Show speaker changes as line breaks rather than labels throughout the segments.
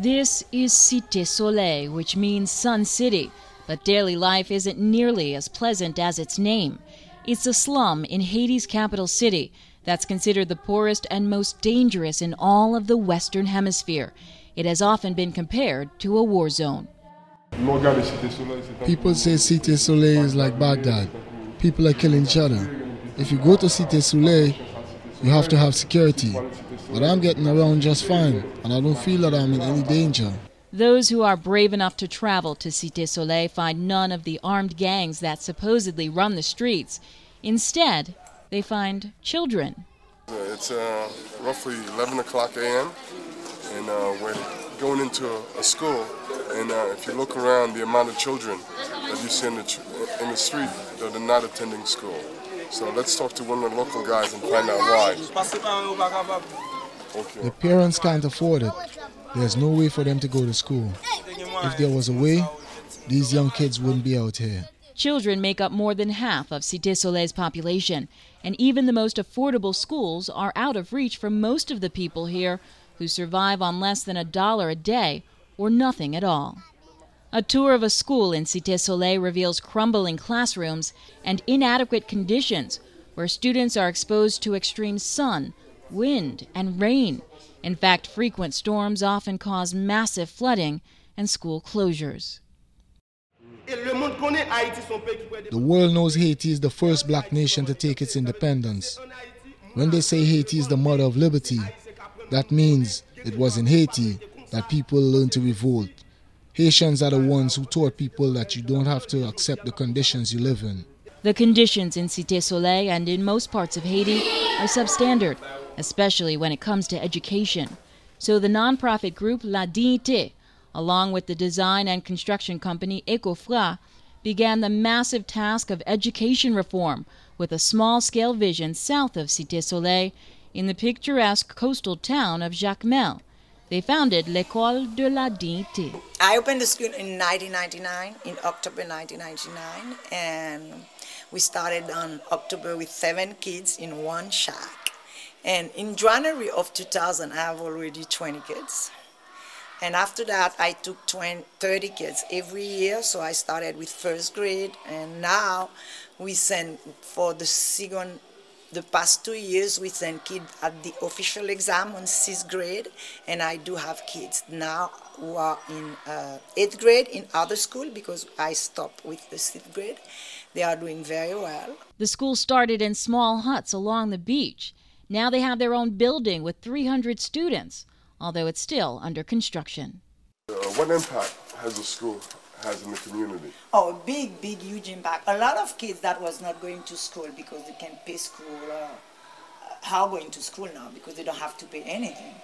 This is Cité Soleil, which means Sun City, but daily life isn't nearly as pleasant as its name. It's a slum in Haiti's capital city that's considered the poorest and most dangerous in all of the Western Hemisphere. It has often been compared to a war zone.
People say Cité Soleil is like Baghdad. People are killing each other. If you go to Cité Soleil, you have to have security. But I'm getting around just fine, and I don't feel that I'm in any danger.
Those who are brave enough to travel to Cité Soleil find none of the armed gangs that supposedly run the streets. Instead, they find children.
It's roughly 11 o'clock a.m. and we're going into a school. And if you look around, the amount of children that you see in the street that are not attending school. So let's talk to one of the local guys and find out why. Okay.
The parents can't afford it. There's no way for them to go to school. If there was a way, these young kids wouldn't be out here.
Children make up more than half of Cité Soleil's population, and even the most affordable schools are out of reach for most of the people here who survive on less than $1 a day or nothing at all. A tour of a school in Cité Soleil reveals crumbling classrooms and inadequate conditions where students are exposed to extreme sun, wind, and rain. In fact, frequent storms often cause massive flooding and school closures.
The world knows Haiti is the first black nation to take its independence. When they say Haiti is the mother of liberty, that means it was in Haiti that people learned to revolt. Haitians are the ones who taught people that you don't have to accept the conditions you live in.
The conditions in Cité Soleil and in most parts of Haiti are substandard, especially when it comes to education. So the nonprofit group La Dignité, along with the design and construction company Ecofra, began the massive task of education reform with a small-scale vision south of Cité Soleil in the picturesque coastal town of Jacmel. They founded l'École de la Dignité.
I opened the school in 1999, in October 1999, and we started on October with 7 kids in one shack. And in January of 2000, I have already 20 kids. And after that, I took 30 kids every year, so I started with first grade, and now we send for the past 2 years, we send kids at the official exam on 6th grade, and I do have kids now who are in 8th grade in other school because I stopped with the 6th grade. They are doing very well.
The school started in small huts along the beach. Now they have their own building with 300 students, although it's still under construction.
What impact has the school in the community?
Oh, big, huge impact. A lot of kids that was not going to school because they can pay school are going to school now because they don't have to pay anything.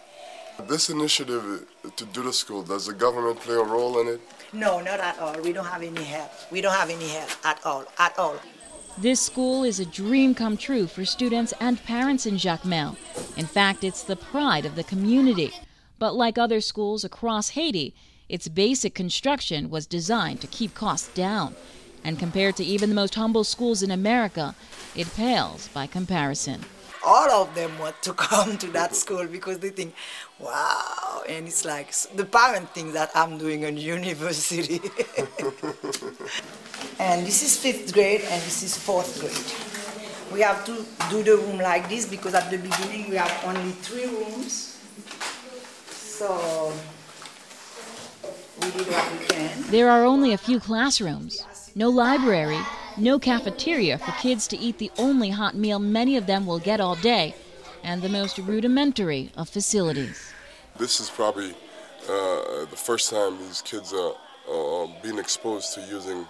This initiative to do the school, does the government play a role in it?
No, not at all. We don't have any help. We don't have any help at all.
This school is a dream come true for students and parents in Jacmel. In fact, it's the pride of the community. But like other schools across Haiti, its basic construction was designed to keep costs down. And compared to even the most humble schools in America, it pales by comparison.
All of them want to come to that school because they think, wow, and it's like the parents think that I'm doing a university. And this is 5th grade and this is 4th grade. We have to do the room like this because at the beginning we have only 3 rooms. So we did what we can.
There are only a few classrooms, no library, no cafeteria for kids to eat the only hot meal many of them will get all day, and the most rudimentary of facilities.
This is probably the first time these kids are being exposed to using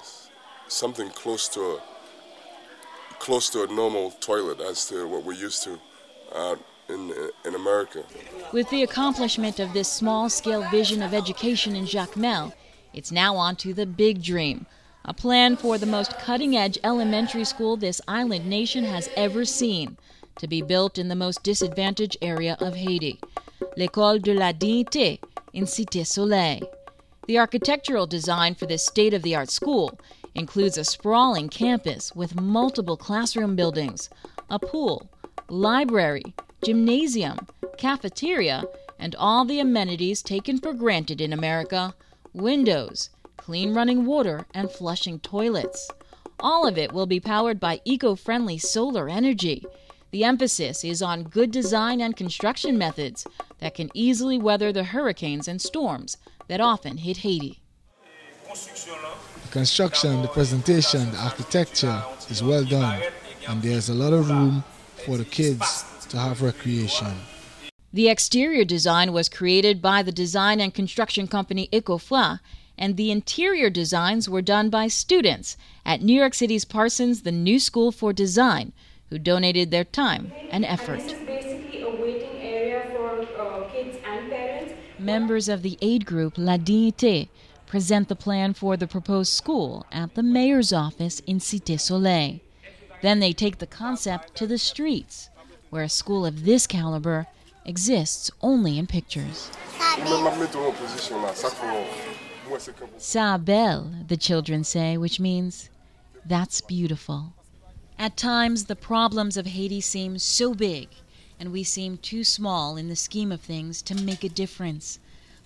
something close to a normal toilet as to what we're used to in America.
With the accomplishment of this small-scale vision of education in Jacmel, it's now on to the big dream, a plan for the most cutting-edge elementary school this island nation has ever seen, to be built in the most disadvantaged area of Haiti, l'École de la Dignité in Cité Soleil. The architectural design for this state-of-the-art school includes a sprawling campus with multiple classroom buildings, a pool, library, gymnasium, cafeteria, and all the amenities taken for granted in America: windows, clean running water, and flushing toilets. All of it will be powered by eco-friendly solar energy. The emphasis is on good design and construction methods that can easily weather the hurricanes and storms that often hit Haiti.
The construction, the presentation, the architecture is well done, and there's a lot of room for the kids to have recreation.
The exterior design was created by the design and construction company Ecofra, and the interior designs were done by students at New York City's Parsons, the New School for Design, who donated their time and effort.
And this is basically a waiting area for kids and parents.
Members of the aid group La Dignité present the plan for the proposed school at the mayor's office in Cité Soleil. Then they take the concept to the streets, where a school of this caliber exists only in pictures. Ça belle, the children say, which means, that's beautiful. At times, the problems of Haiti seem so big, and we seem too small in the scheme of things to make a difference.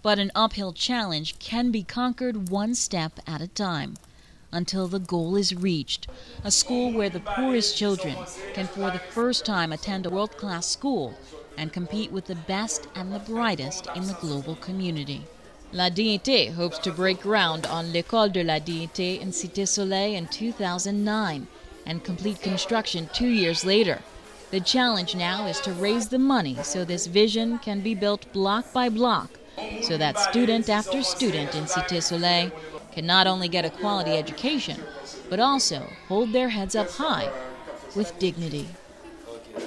But an uphill challenge can be conquered one step at a time, until the goal is reached, a school where the poorest children can for the first time attend a world-class school and compete with the best and the brightest in the global community. La Dignité hopes to break ground on l'École de la Dignité in Cité Soleil in 2009 and complete construction 2 years later. The challenge now is to raise the money so this vision can be built block by block, so that student after student in Cité Soleil can not only get a quality education, but also hold their heads up high with dignity.
Okay.